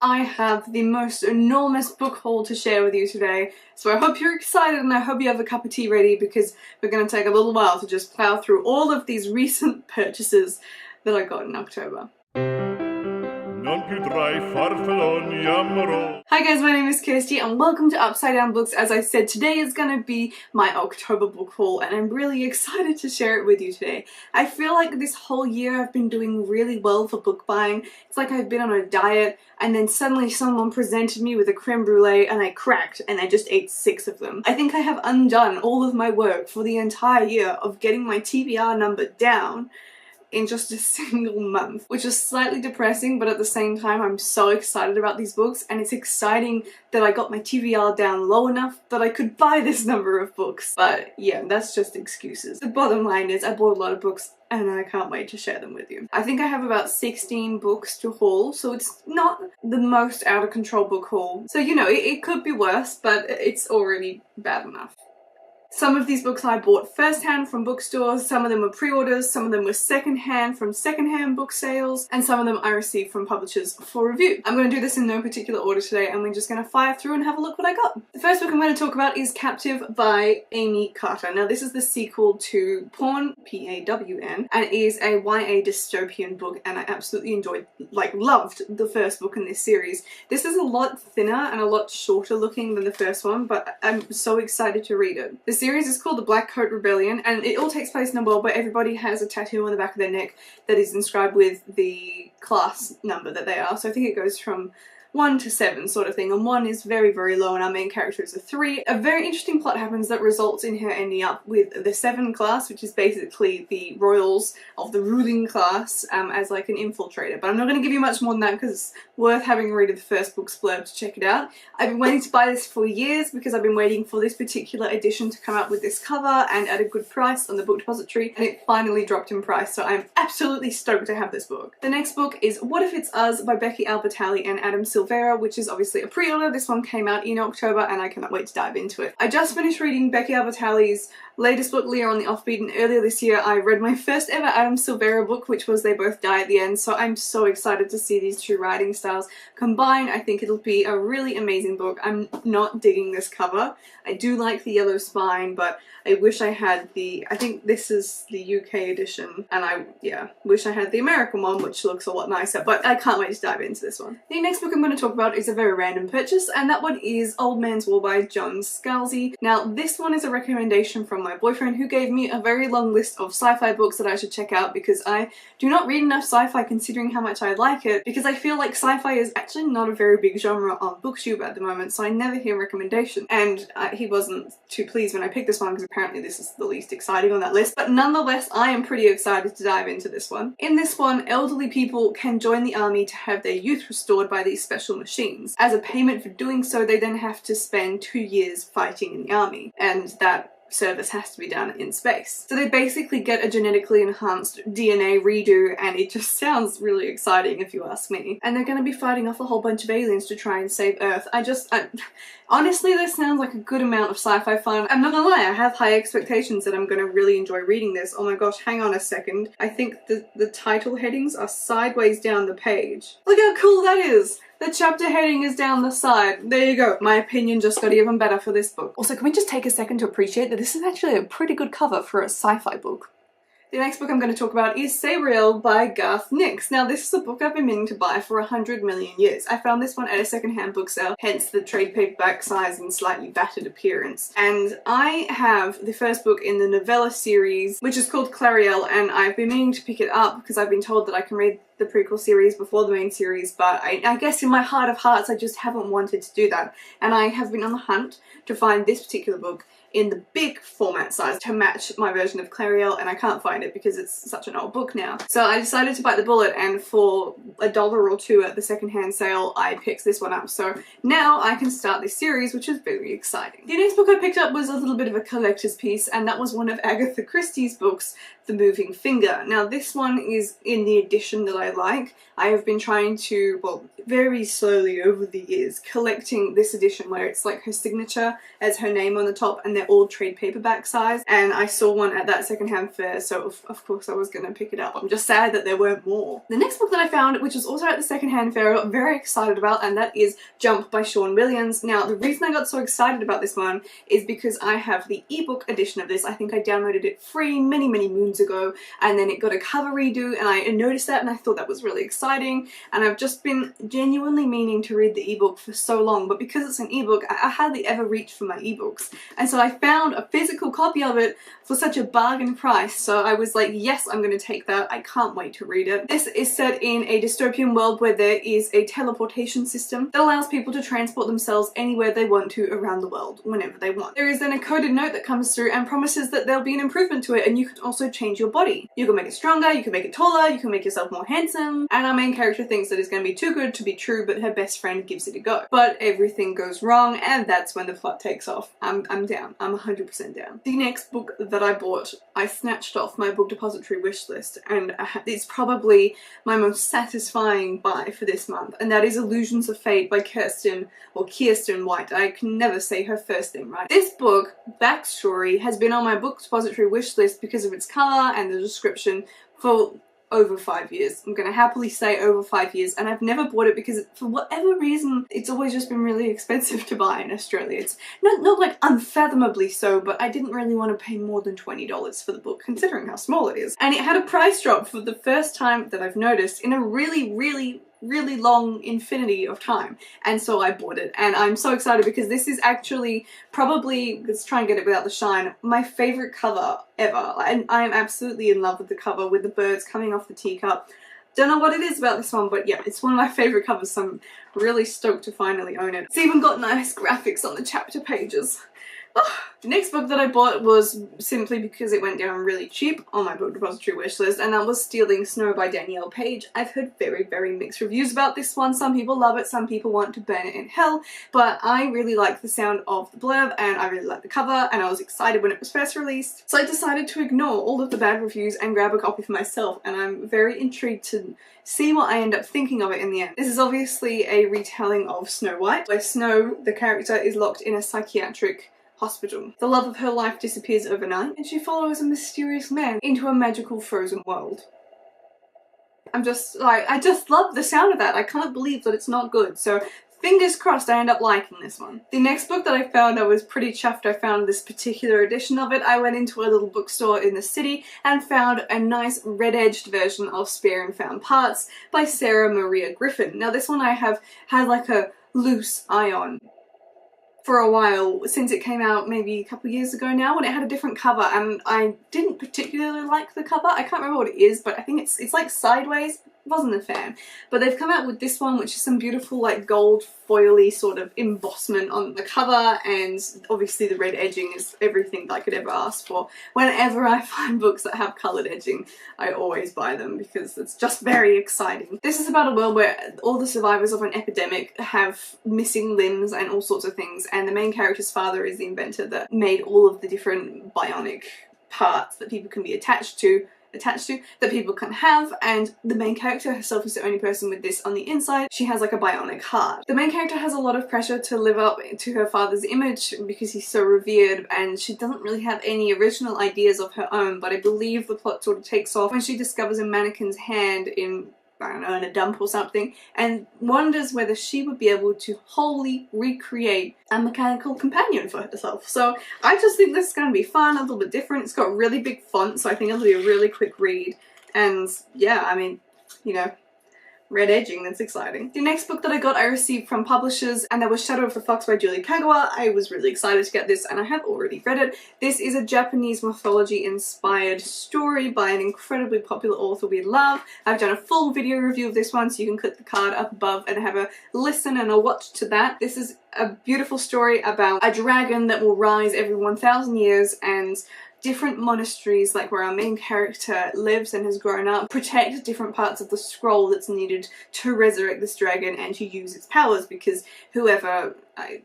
I have the most enormous book haul to share with you today, so I hope you're excited and I hope you have a cup of tea ready because we're going to take a little while to just plow through all of these recent purchases that I got in October. Hi guys, my name is Kirsty and welcome to Upside Down Books. As I said, today is going to be my October book haul and I'm really excited to share it with you today. I feel like this whole year I've been doing really well for book buying. It's like I've been on a diet and then suddenly someone presented me with a creme brulee and I cracked and I just ate 6 of them. I think I have undone all of my work for the entire year of getting my TBR number down in just a single month, which is slightly depressing, but at the same time I'm so excited about these books and it's exciting that I got my TBR down low enough that I could buy this number of books. But yeah, that's just excuses. The bottom line is I bought a lot of books and I can't wait to share them with you. I think I have about 16 books to haul, so it's not the most out of control book haul. So you know, it could be worse, but it's already bad enough. Some of these books I bought first-hand from bookstores, some of them were pre-orders, some of them were second-hand from second-hand book sales, and some of them I received from publishers for review. I'm going to do this in no particular order today and we're just going to fire through and have a look what I got. The first book I'm going to talk about is Captive by Amy Carter. Now this is the sequel to Pawn, P-A-W-N, and it is a YA dystopian book and I absolutely enjoyed, loved the first book in this series. This is a lot thinner and a lot shorter looking than the first one, but I'm so excited to read it. The series is called The Black Coat Rebellion and it all takes place in a world where everybody has a tattoo on the back of their neck that is inscribed with the class number that they are. So I think it goes from 1 to 7 sort of thing, and 1 is very, very low and our main character is a 3. A very interesting plot happens that results in her ending up with the 7 class, which is basically the royals of the ruling class, as like an infiltrator. But I'm not going to give you much more than that because it's worth having read the first book's blurb to check it out. I've been waiting to buy this for years because I've been waiting for this particular edition to come out with this cover and at a good price on the Book Depository, and it finally dropped in price, so I'm absolutely stoked to have this book. The next book is What If It's Us by Becky Albertalli and Adam Silvera, which is obviously a pre-order. This one came out in October and I cannot wait to dive into it. I just finished reading Becky Albertalli's latest book, Leah on the Offbeat, and earlier this year I read my first ever Adam Silvera book, which was They Both Die at the End, so I'm so excited to see these two writing styles combined. I think it'll be a really amazing book. I'm not digging this cover. I do like the yellow spine, but I wish I had I think this is the UK edition, and I wish I had the American one, which looks a lot nicer, but I can't wait to dive into this one. The next book I'm going to talk about is a very random purchase, and that one is Old Man's War by John Scalzi. Now, this one is a recommendation from my boyfriend who gave me a very long list of sci-fi books that I should check out because I do not read enough sci-fi considering how much I like it, because I feel like sci-fi is actually not a very big genre on BookTube at the moment, so I never hear recommendations. And he wasn't too pleased when I picked this one because apparently this is the least exciting on that list, but nonetheless I am pretty excited to dive into this one. In this one, elderly people can join the army to have their youth restored by these special machines. As a payment for doing so, they then have to spend 2 years fighting in the army, and that service has to be done in space. So they basically get a genetically enhanced DNA redo, and it just sounds really exciting if you ask me. And they're going to be fighting off a whole bunch of aliens to try and save Earth. Honestly, this sounds like a good amount of sci-fi fun. I'm not gonna lie, I have high expectations that I'm gonna really enjoy reading this. Oh my gosh, hang on a second. I think the title headings are sideways down the page. Look how cool that is! The chapter heading is down the side. There you go. My opinion just got even better for this book. Also, can we just take a second to appreciate that this is actually a pretty good cover for a sci-fi book? The next book I'm going to talk about is Sabriel by Garth Nix. Now this is a book I've been meaning to buy for 100 million years. I found this one at a secondhand book sale, hence the trade paperback size and slightly battered appearance. And I have the first book in the novella series, which is called Clariel, and I've been meaning to pick it up because I've been told that I can read the prequel series before the main series, but I guess in my heart of hearts I just haven't wanted to do that. And I have been on the hunt to find this particular book in the big format size to match my version of Clariel, and I can't find it because it's such an old book now. So I decided to bite the bullet, and for $1 or $2 at the secondhand sale I picked this one up. So now I can start this series, which is very exciting. The next book I picked up was a little bit of a collector's piece, and that was one of Agatha Christie's books, The Moving Finger. Now this one is in the edition that I like. I have been trying to, well, very slowly over the years, collecting this edition where it's like her signature as her name on the top and then they're all trade paperback size, and I saw one at that secondhand fair, so of course I was gonna pick it up. I'm just sad that there weren't more. The next book that I found, which was also at the secondhand fair, I got very excited about, and that is Jump by Sean Williams. Now, the reason I got so excited about this one is because I have the ebook edition of this. I think I downloaded it free many moons ago, and then it got a cover redo, and I noticed that and I thought that was really exciting, and I've just been genuinely meaning to read the ebook for so long, but because it's an ebook, I hardly ever reach for my ebooks, and so I found a physical copy of it for such a bargain price, so I was like, yes, I'm going to take that. I can't wait to read it. This is set in a dystopian world where there is a teleportation system that allows people to transport themselves anywhere they want to around the world, whenever they want. There is then a coded note that comes through and promises that there'll be an improvement to it, and you can also change your body. You can make it stronger, you can make it taller, you can make yourself more handsome, and our main character thinks that it's going to be too good to be true, but her best friend gives it a go. But everything goes wrong, and that's when the plot takes off. I'm down. I'm 100% down. The next book that I bought, I snatched off my book depository wish list, and it's probably my most satisfying buy for this month, and that is Illusions of Fate by Kirsten White. I can never say her first name right. This book, backstory, has been on my book depository wish list because of its colour and the description for over 5 years. I'm gonna happily say over 5 years, and I've never bought it because for whatever reason it's always just been really expensive to buy in Australia. It's not like unfathomably so, but I didn't really want to pay more than $20 for the book considering how small it is. And it had a price drop for the first time that I've noticed in a really long infinity of time, and so I bought it, and I'm so excited because this is actually probably, let's try and get it without the shine, my favourite cover ever, and I am absolutely in love with the cover with the birds coming off the teacup. Don't know what it is about this one, but yeah, it's one of my favourite covers, so I'm really stoked to finally own it. It's even got nice graphics on the chapter pages. The next book that I bought was simply because it went down really cheap on my book depository wishlist, and that was Stealing Snow by Danielle Page. I've heard very mixed reviews about this one. Some people love it, some people want to burn it in hell, but I really like the sound of the blurb, and I really like the cover, and I was excited when it was first released. So I decided to ignore all of the bad reviews and grab a copy for myself, and I'm very intrigued to see what I end up thinking of it in the end. This is obviously a retelling of Snow White, where Snow, the character, is locked in a psychiatric hospital. The love of her life disappears overnight, and she follows a mysterious man into a magical frozen world. I'm just like, I just love the sound of that. I can't believe that it's not good, so fingers crossed I end up liking this one. The next book that I found, I was pretty chuffed I found this particular edition of it. I went into a little bookstore in the city and found a nice red-edged version of Spare and Found Parts by Sarah Maria Griffin. Now this one I have had like a loose eye on for a while, since it came out maybe a couple of years ago now, when it had a different cover, and I didn't particularly like the cover. I can't remember what it is, but I think it's like sideways. Wasn't a fan. But they've come out with this one, which is some beautiful like gold foily sort of embossment on the cover, and obviously the red edging is everything that I could ever ask for. Whenever I find books that have coloured edging, I always buy them because it's just very exciting. This is about a world where all the survivors of an epidemic have missing limbs and all sorts of things, and the main character's father is the inventor that made all of the different bionic parts that people can be attached to, that people can have, and the main character herself is the only person with this on the inside. She has like a bionic heart. The main character has a lot of pressure to live up to her father's image because he's so revered, and she doesn't really have any original ideas of her own, but I believe the plot sort of takes off when she discovers a mannequin's hand in, I don't know, in a dump or something, and wonders whether she would be able to wholly recreate a mechanical companion for herself. So I just think this is going to be fun, a little bit different. It's got really big font, so I think it'll be a really quick read, and yeah, I mean, you know, red edging, that's exciting. The next book that I got I received from publishers, and that was Shadow of the Fox by Julie Kagawa. I was really excited to get this, and I have already read it. This is a Japanese mythology inspired story by an incredibly popular author we love. I've done a full video review of this one, so you can click the card up above and have a listen and a watch to that. This is a beautiful story about a dragon that will rise every 1,000 years, and different monasteries, like where our main character lives and has grown up, protect different parts of the scroll that's needed to resurrect this dragon and to use its powers, because whoever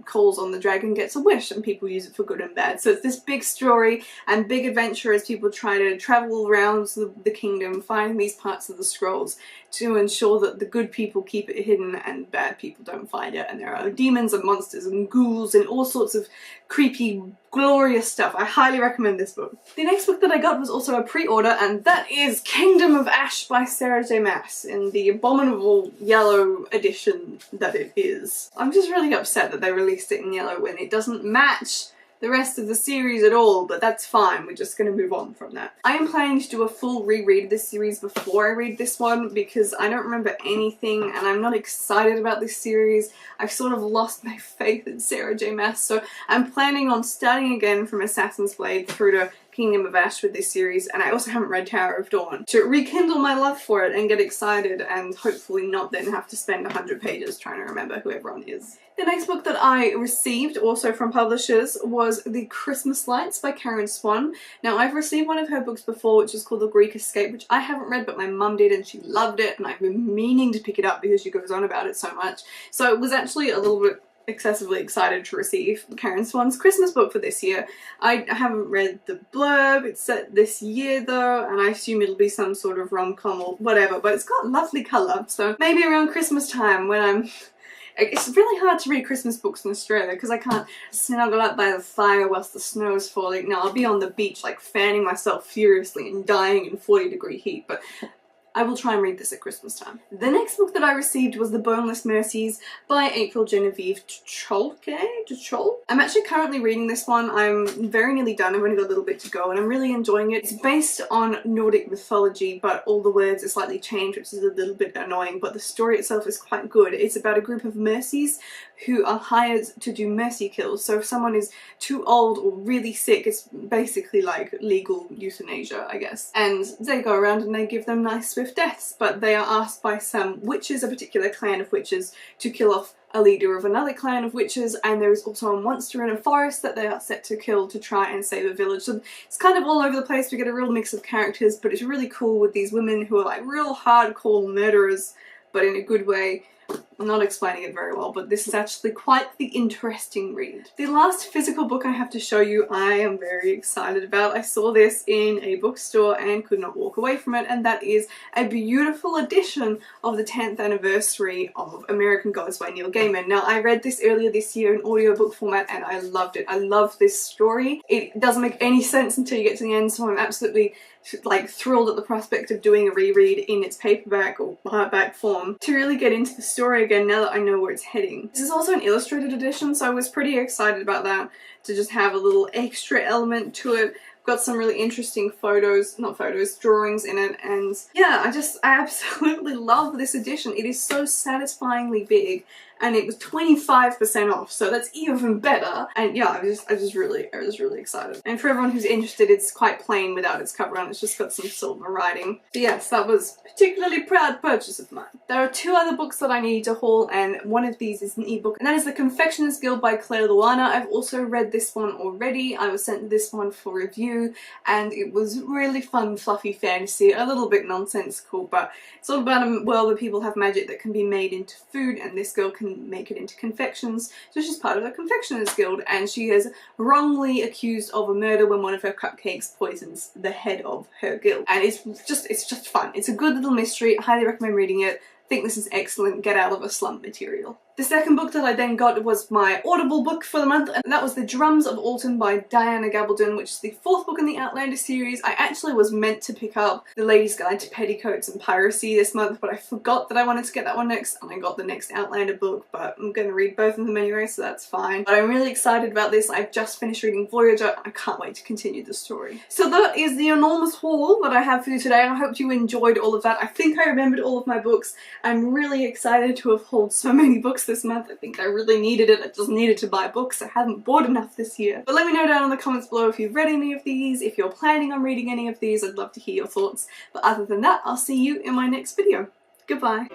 calls on the dragon gets a wish, and people use it for good and bad. So it's this big story and big adventure as people try to travel around the kingdom, find these parts of the scrolls to ensure that the good people keep it hidden and bad people don't find it. And there are demons and monsters and ghouls and all sorts of creepy glorious stuff. I highly recommend this book. The next book that I got was also a pre-order, and that is Kingdom of Ash by Sarah J Maas in the abominable yellow edition that it is. I'm just really upset that they released it in yellow when it doesn't match the rest of the series at all, but that's fine. We're just going to move on from that. I am planning to do a full reread of this series before I read this one because I don't remember anything and I'm not excited about this series. I've sort of lost my faith in Sarah J Maas, so I'm planning on starting again from Assassin's Blade through to Kingdom of Ash with this series, and I also haven't read Tower of Dawn to rekindle my love for it and get excited and hopefully not then have to spend 100 pages trying to remember who everyone is. The next book that I received, also from publishers, was The Christmas Lights by Karen Swan. Now, I've received one of her books before, which is called The Greek Escape, which I haven't read, but my mum did and she loved it, and I've been meaning to pick it up because she goes on about it so much. So it was actually a little bit excessively excited to receive Karen Swan's Christmas book for this year. I haven't read the blurb. It's set this year though, and I assume it'll be some sort of rom-com or whatever, but it's got lovely colour, so maybe around Christmas time when I'm... It's really hard to read Christmas books in Australia because I can't snuggle up by the fire whilst the snow is falling. No, I'll be on the beach like fanning myself furiously and dying in 40-degree heat, but I will try and read this at Christmas time. The next book that I received was The Boneless Mercies by April Genevieve Duchol. I'm actually currently reading this one. I'm very nearly done. I've only got a little bit to go and I'm really enjoying it. It's based on Nordic mythology, but all the words are slightly changed, which is a little bit annoying, but the story itself is quite good. It's about a group of mercies who are hired to do mercy kills. So if someone is too old or really sick, it's basically like legal euthanasia, I guess. And they go around and they give them nice swift deaths, but they are asked by some witches, a particular clan of witches, to kill off a leader of another clan of witches, and there is also a monster in a forest that they are set to kill to try and save a village. So it's kind of all over the place. We get a real mix of characters, but it's really cool with these women who are like real hardcore murderers, but in a good way. I'm not explaining it very well, but this is actually quite the interesting read. The last physical book I have to show you I am very excited about. I saw this in a bookstore and could not walk away from it, and that is a beautiful edition of the 10th anniversary of American Gods by Neil Gaiman. Now, I read this earlier this year in audiobook format and I loved it. I love this story. It doesn't make any sense until you get to the end, so I'm absolutely like thrilled at the prospect of doing a reread in its paperback or hardback form to really get into the story again now that I know where it's heading. This is also an illustrated edition, so I was pretty excited about that, to just have a little extra element to it. Got some really interesting drawings in it, and yeah, I absolutely love this edition. It is so satisfyingly big, and it was 25% off, so that's even better. And yeah, I was just really excited. And for everyone who's interested, it's quite plain without its cover on. It's just got some silver writing. But yes, that was a particularly proud purchase of mine. There are two other books that I need to haul, and one of these is an ebook, and that is The Confectioner's Guild by Claire Luana. I've also read this one already. I was sent this one for review, and it was really fun, fluffy fantasy, a little bit nonsensical, but it's all about a world where people have magic that can be made into food, and this girl can make it into confections. So she's part of the Confectioner's Guild, and she is wrongly accused of a murder when one of her cupcakes poisons the head of her guild. And it's just fun. It's a good little mystery. I highly recommend reading it. I think this is excellent get out of a slump material. The second book that I then got was my Audible book for the month, and that was The Drums of Autumn by Diana Gabaldon, which is the fourth book in the Outlander series. I actually was meant to pick up The Lady's Guide to Petticoats and Piracy this month, but I forgot that I wanted to get that one next, and I got the next Outlander book, but I'm going to read both of them anyway, so that's fine. But I'm really excited about this. I've just finished reading Voyager. I can't wait to continue the story. So that is the enormous haul that I have for you today. I hope you enjoyed all of that. I think I remembered all of my books. I'm really excited to have hauled so many books this month. I think I really needed it. I just needed to buy books. I haven't bought enough this year. But let me know down in the comments below if you've read any of these, if you're planning on reading any of these. I'd love to hear your thoughts. But other than that, I'll see you in my next video. Goodbye.